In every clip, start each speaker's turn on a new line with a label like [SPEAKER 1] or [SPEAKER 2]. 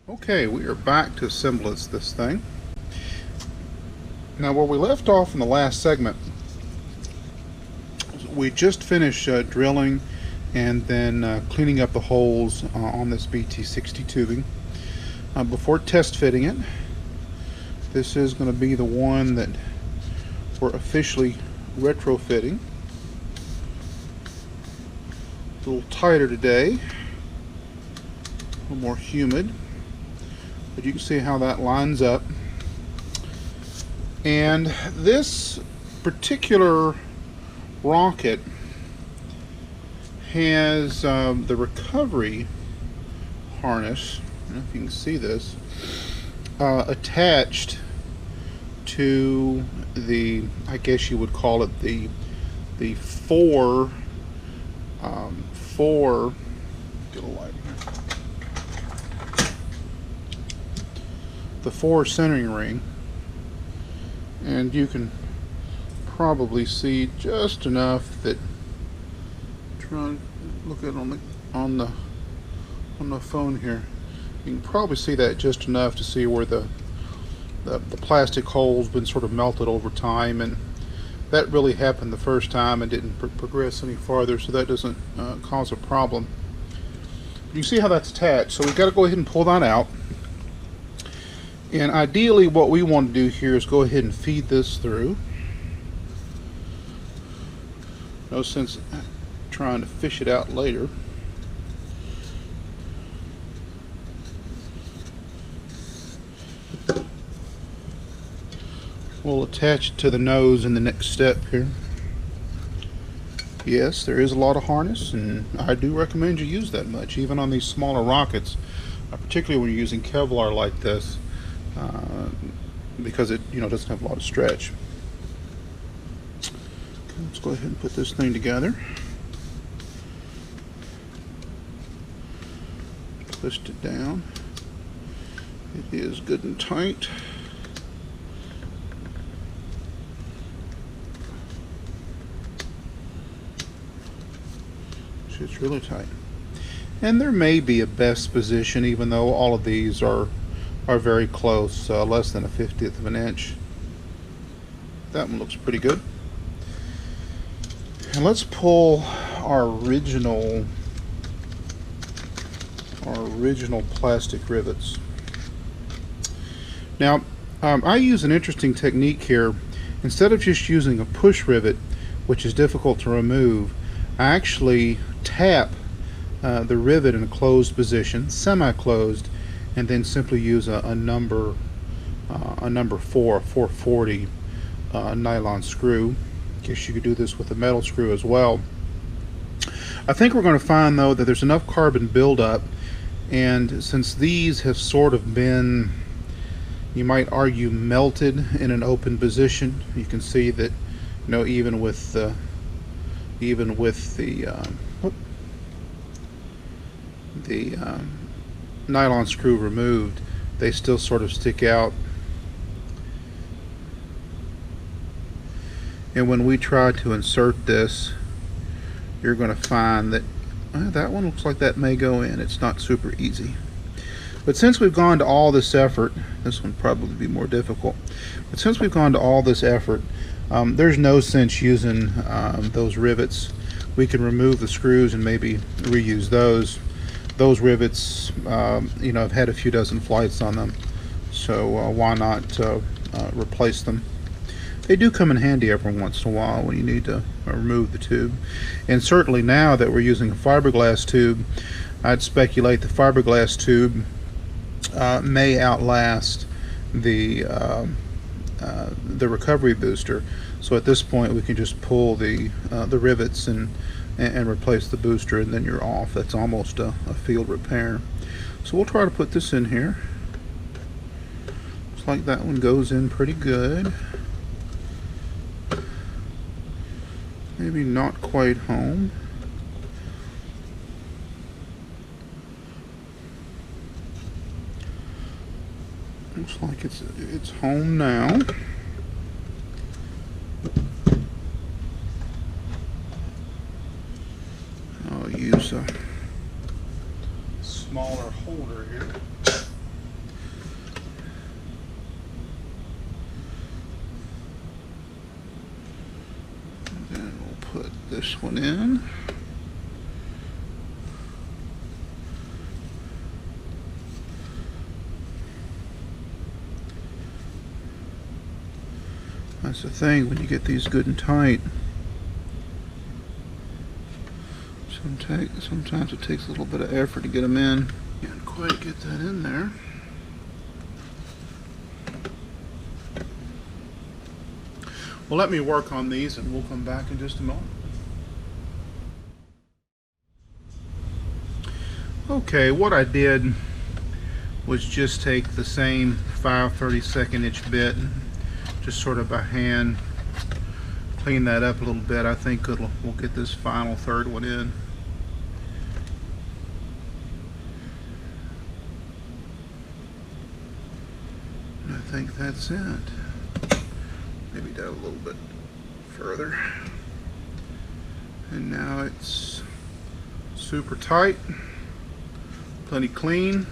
[SPEAKER 1] Okay, we are back to assemble this thing. Now, where we left off in the last segment, we just finished drilling and then cleaning up the holes on this BT-60 tubing before test fitting it. This is going to be the one that we're officially retrofitting. A little tighter today, a little more humid, but you can see how that lines up. And this particular rocket has the recovery harness, I don't know if you can see this, attached to the, I guess you would call it the four get a light here, the four centering ring, and you can probably see just enough that, try and look at it on the phone here, you can probably see that just enough to see where the plastic hole's been sort of melted over time, and that really happened the first time and didn't progress any farther, so that doesn't cause a problem. You see how that's attached, so we've got to go ahead and pull that out. And ideally what we want to do here is go ahead and feed this through. No sense trying to fish it out later. We'll attach it to the nose in the next step here. Yes, there is a lot of harness, and I do recommend you use that much, even on these smaller rockets, particularly when you're using Kevlar like this, because it doesn't have a lot of stretch. Okay, let's go ahead and put this thing together. Twist it down. It is good and tight. It's really tight, and there may be a best position, even though all of these are very close, less than a 50th of an inch. That one looks pretty good. And let's pull our original plastic rivets. Now I use an interesting technique here. Instead of just using a push rivet, which is difficult to remove, I actually tap the rivet in a closed position, semi-closed, and then simply use a number 440 nylon screw. I guess you could do this with a metal screw as well. I think we're going to find though that there's enough carbon buildup, and since these have sort of been, you might argue, melted in an open position, you can see that even with the nylon screw removed, they still sort of stick out. And when we try to insert this, you're going to find that that one looks like that may go in. It's not super easy. But since we've gone to all this effort, this one probably be more difficult, but since we've gone to all this effort, there's no sense using those rivets. We can remove the screws and maybe reuse those. Those rivets, have had a few dozen flights on them, so why not replace them? They do come in handy every once in a while when you need to remove the tube. And certainly now that we're using a fiberglass tube, I'd speculate the fiberglass tube may outlast the recovery booster. So at this point we can just pull the rivets and replace the booster, and then you're off. That's almost a field repair. So we'll try to put this in here. Looks like that one goes in pretty good. Maybe not quite home. Looks like it's home now. I'll use a smaller holder here. this one in. That's the thing, when you get these good and tight, sometimes it takes a little bit of effort to get them in. Can't quite get that in there. Well, let me work on these and we'll come back in just a moment. Okay, what I did was just take the same 5/32 inch bit, just sort of by hand, clean that up a little bit. I think we'll get this final third one in. And I think that's it. Maybe down a little bit further. And now it's super tight, plenty clean.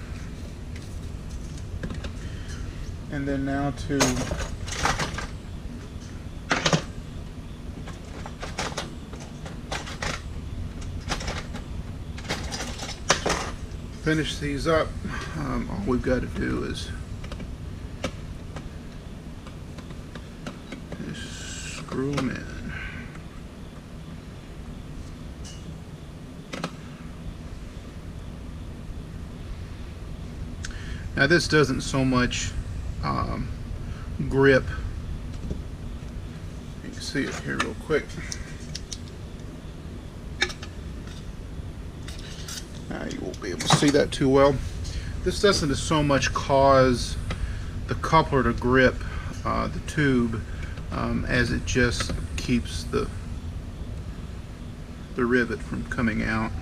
[SPEAKER 1] And then now to finish these up, all we've got to do is just screw them in. Now this doesn't so much grip. You can see it here real quick. Now you won't be able to see that too well. This doesn't so much cause the coupler to grip the tube as it just keeps the rivet from coming out.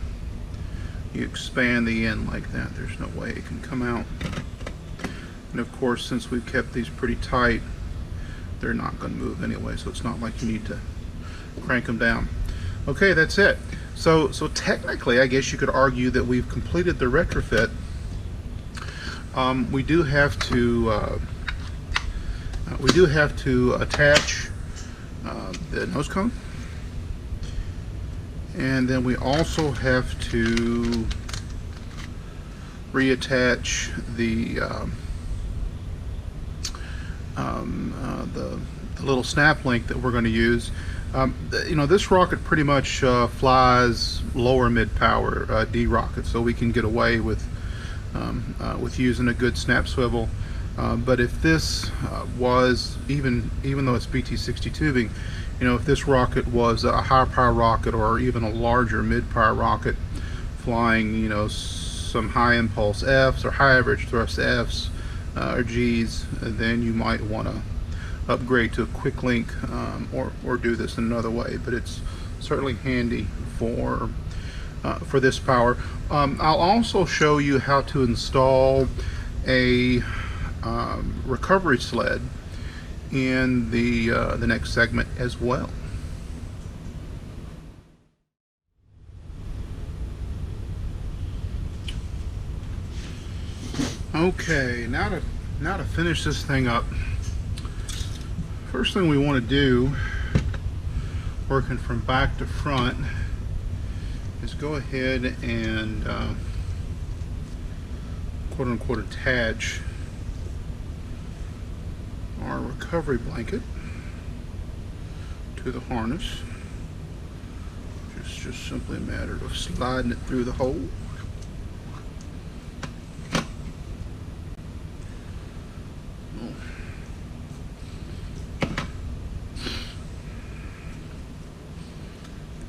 [SPEAKER 1] You expand the end like that, there's no way it can come out. And of course, since we've kept these pretty tight, they're not going to move anyway, so it's not like you need to crank them down. Okay, that's it. So technically, I guess you could argue that we've completed the retrofit. We do have to attach the nose cone, and then we also have to reattach the little snap link that we're going to use. You know, this rocket pretty much flies lower mid power D rocket, so we can get away with using a good snap swivel. But if this was, even though it's BT-60 tubing, you know, if this rocket was a high power rocket or even a larger mid power rocket flying, you know, some high impulse Fs or high average thrust Fs or Gs, then you might want to upgrade to a quick link or do this in another way. But it's certainly handy for this power. I'll also show you how to install a recovery sled in the next segment as well. Okay, now to finish this thing up, first thing we want to do, working from back to front, is go ahead and quote-unquote attach our recovery blanket to the harness. It's just simply a matter of sliding it through the hole.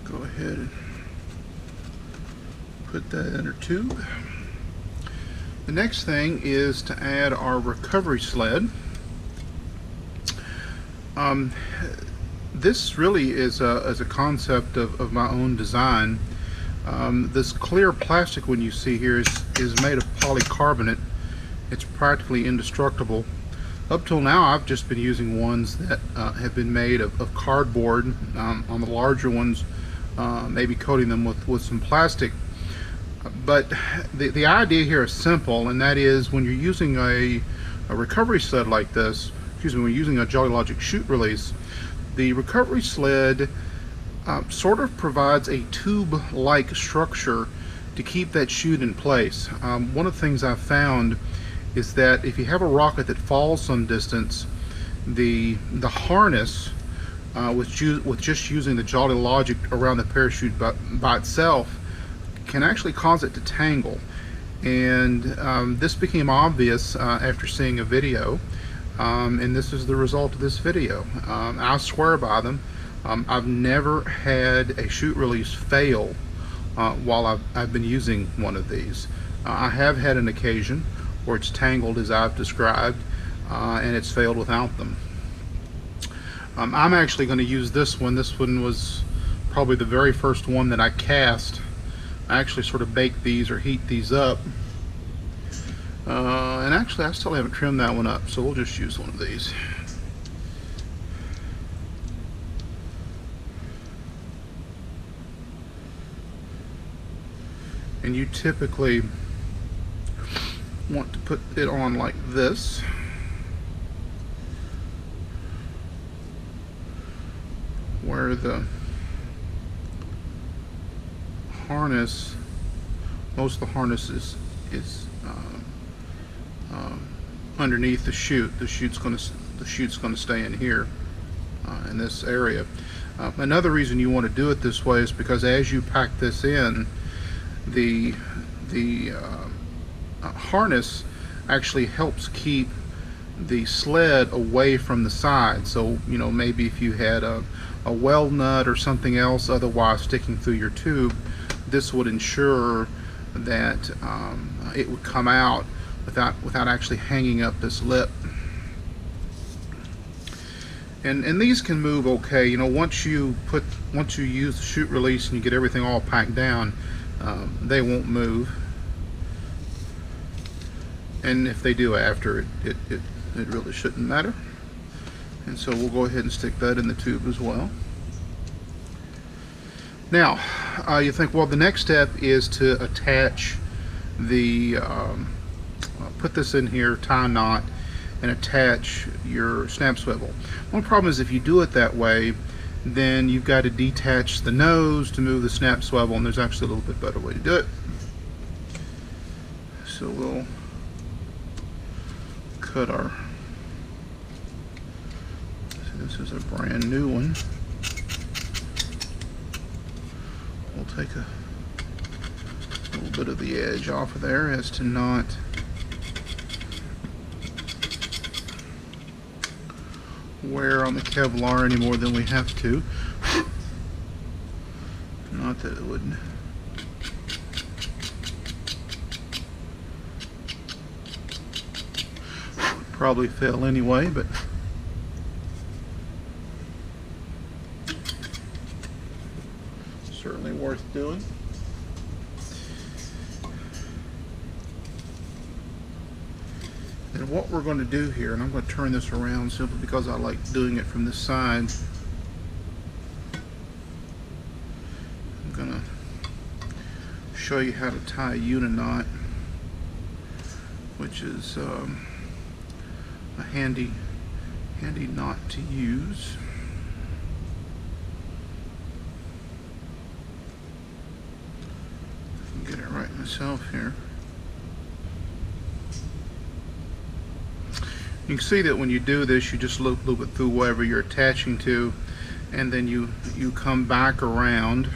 [SPEAKER 1] Go ahead and put that in our tube. The next thing is to add our recovery sled. This really is a concept of my own design. This clear plastic one you see here is made of polycarbonate. It's practically indestructible. Up till now, I've just been using ones that have been made of cardboard. On the larger ones, maybe coating them with some plastic. But the idea here is simple, and that is when you're using a recovery sled like this, excuse me, when you're using a Jolly Logic chute release, the recovery sled sort of provides a tube-like structure to keep that chute in place. One of the things I've found is that if you have a rocket that falls some distance, the harness with just using the Jolly Logic around the parachute by itself can actually cause it to tangle. And this became obvious after seeing a video, and this is the result of this video. I swear by them. I've never had a chute release fail while I've been using one of these. I have had an occasion where it's tangled as I've described, and it's failed without them. I'm actually going to use this one. This one was probably the very first one that I cast. I actually sort of bake these or heat these up. And actually I still haven't trimmed that one up, so we'll just use one of these. And you typically want to put it on like this. Where the harness, most of the harness is underneath the chute. The chute's going to stay in here in this area. Another reason you want to do it this way is because as you pack this in, the harness actually helps keep the sled away from the side. So, you know, maybe if you had a weld nut or something else otherwise sticking through your tube, this would ensure that it would come out without actually hanging up this lip. And these can move okay. You know, once you use the chute release and you get everything all packed down, they won't move. And if they do after, it really shouldn't matter. And so we'll go ahead and stick that in the tube as well. Now, you think, well, the next step is to attach the, put this in here, tie a knot, and attach your snap swivel. One problem is if you do it that way, then you've got to detach the nose to move the snap swivel, and there's actually a little bit better way to do it. So we'll cut our, this is a brand new one. We'll take a little bit of the edge off of there as to not wear on the Kevlar any more than we have to. Not that it would probably fail anyway, but certainly worth doing. And what we're going to do here, and I'm going to turn this around simply because I like doing it from this side. I'm going to show you how to tie a uniknot, which is a handy knot to use. I can get it right myself here. You can see that when you do this, you just loop it through wherever you're attaching to, and then you come back around.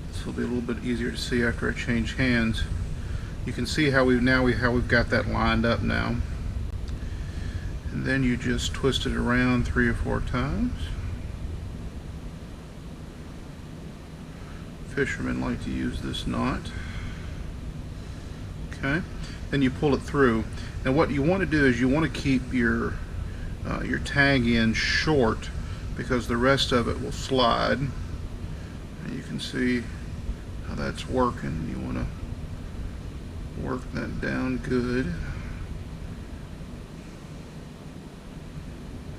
[SPEAKER 1] This will be a little bit easier to see after I change hands. You can see how we've got that lined up now. And then you just twist it around 3 or 4 times. Fishermen like to use this knot. Okay, then you pull it through. Now what you want to do is you want to keep your tag end short because the rest of it will slide. And you can see how that's working. You want to work that down good.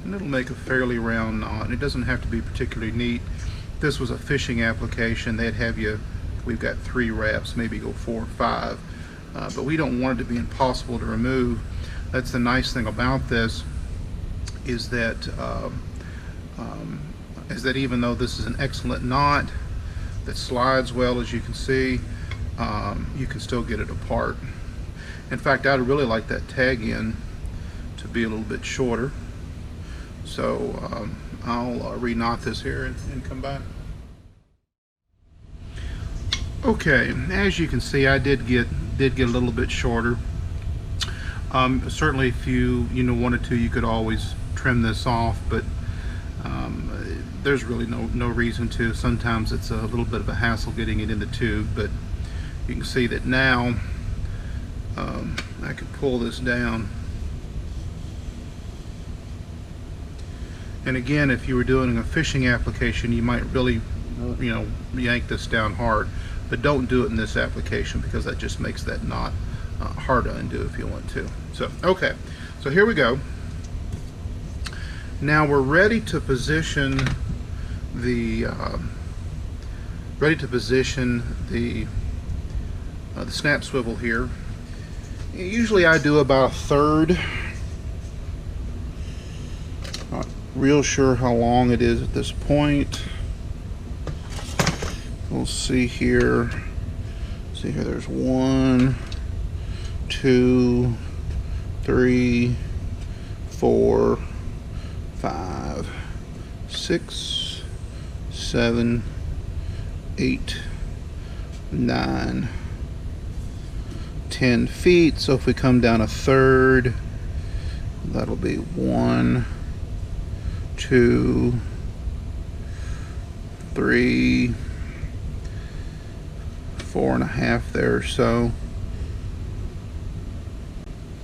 [SPEAKER 1] And it'll make a fairly round knot. It doesn't have to be particularly neat. If this was a fishing application, they'd have you, we've got 3 wraps, maybe go 4 or 5. But we don't want it to be impossible to remove. That's the nice thing about this, is that is that even though this is an excellent knot that slides well, as you can see, you can still get it apart. In fact, I'd really like that tag end to be a little bit shorter. So I'll re-knot this here and come back. Okay, as you can see, I did get a little bit shorter. Certainly, if you wanted to, you could always trim this off, but there's really no reason to. Sometimes it's a little bit of a hassle getting it in the tube, but you can see that now I can pull this down. And again, if you were doing a fishing application, you might really, yank this down hard. But don't do it in this application, because that just makes that knot hard to undo if you want to. So, okay, so here we go. Now we're ready to position the snap swivel here. Usually I do about a third. Not real sure how long it is at this point. We'll see here. See here, there's 1, 2, 3, 4, 5, 6, 7, 8, 9, 10 feet. So if we come down a third, that'll be 1, 2, 3, 4.5 there or so.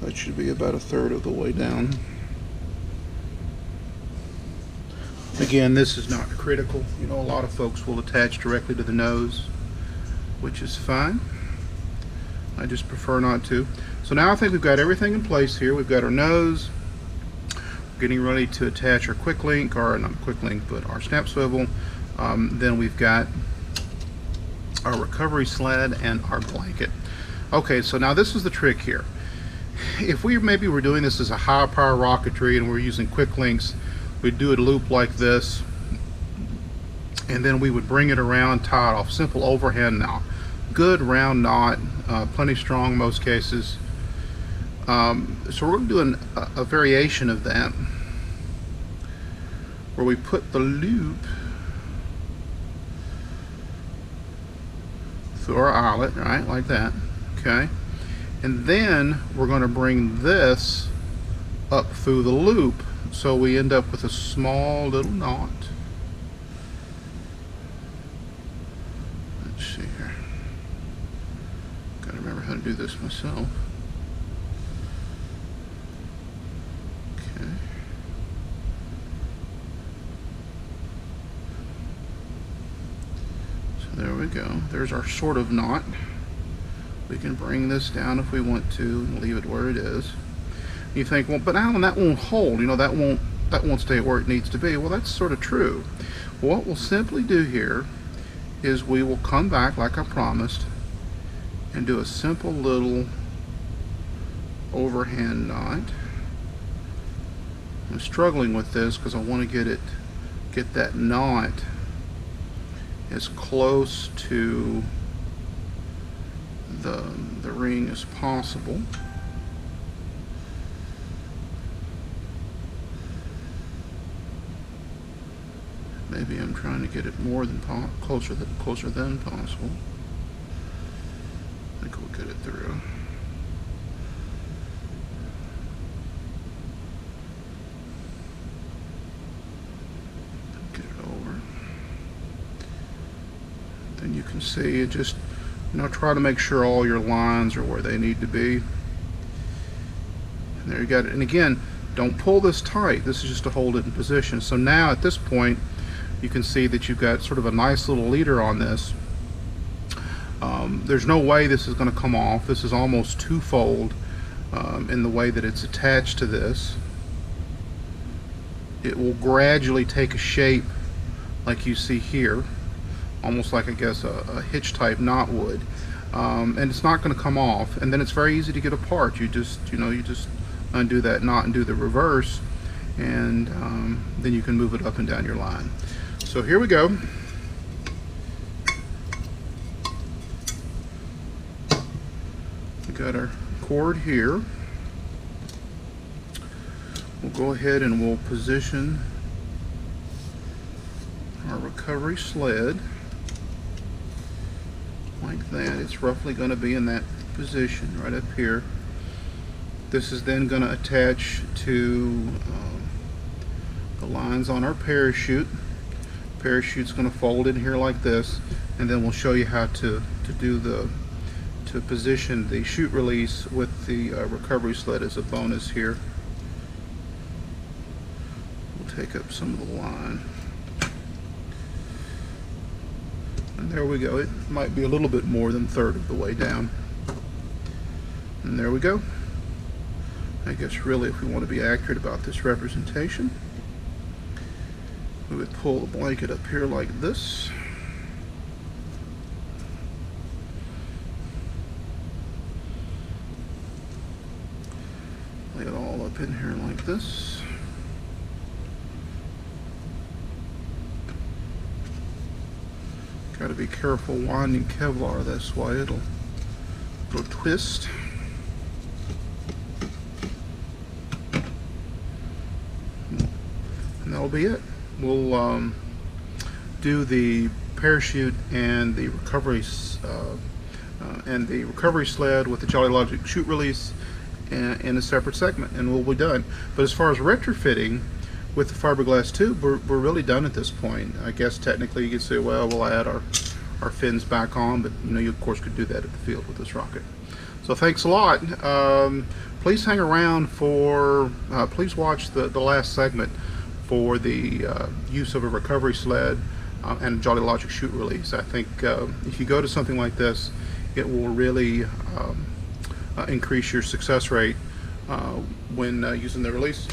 [SPEAKER 1] That should be about a third of the way down. Again, this is not critical. A lot of folks will attach directly to the nose, which is fine. I just prefer not to. So now I think we've got everything in place here. We've got our nose. We're getting ready to attach our quick link, or not quick link, but our snap swivel. Then we've got our recovery sled and our blanket. Okay, so now this is the trick here. If maybe we're doing this as a high power rocketry and we're using quick links, we'd do a loop like this, and then we would bring it around, tie it off. Simple overhand knot. Good round knot, plenty strong in most cases. So we're going to do a variation of that, where we put the loop through our eyelet, right, like that, okay? And then we're going to bring this up through the loop, so we end up with a small little knot. Let's see here. Gotta remember how to do this myself. Okay. There we go. There's our sort of knot. We can bring this down if we want to and leave it where it is. You think, well, but Alan, that won't hold. That won't stay where it needs to be. Well, that's sort of true. What we'll simply do here is we will come back like I promised and do a simple little overhand knot. I'm struggling with this because I want to get that knot as close to the ring as possible. Maybe I'm trying to get it more than closer than possible. I think we'll get it through. Get it over. Then you can see it just, try to make sure all your lines are where they need to be. And there you got it. And again, don't pull this tight. This is just to hold it in position. So now at this point, you can see that you've got sort of a nice little leader on this. There's no way this is going to come off. This is almost two-fold in the way that it's attached to this. It will gradually take a shape like you see here, almost like, I guess, a hitch type knot would, and it's not going to come off. And then it's very easy to get apart. You just undo that knot and do the reverse, and then you can move it up and down your line. So here we go. We got our cord here. We'll go ahead and we'll position our recovery sled like that. It's roughly going to be in that position right up here. This is then going to attach to the lines on our parachute. Parachute's going to fold in here like this, and then we'll show you how to position the chute release with the recovery sled as a bonus here. We'll take up some of the line. And there we go. It might be a little bit more than a third of the way down. And there we go. I guess really, if we want to be accurate about this representation, we would pull the blanket up here like this. Lay it all up in here like this. Got to be careful winding Kevlar this way, it'll twist. And that'll be it. We'll do the parachute and the recovery sled with the Jolly Logic chute release in a separate segment, and we'll be done. But as far as retrofitting with the fiberglass tube, we're really done at this point. I guess technically you could say, well, we'll add our fins back on, but you of course could do that at the field with this rocket. So thanks a lot. Please hang around for, please watch the last segment for the use of a recovery sled and a Jolly Logic chute release. I think if you go to something like this, it will really increase your success rate when using the release.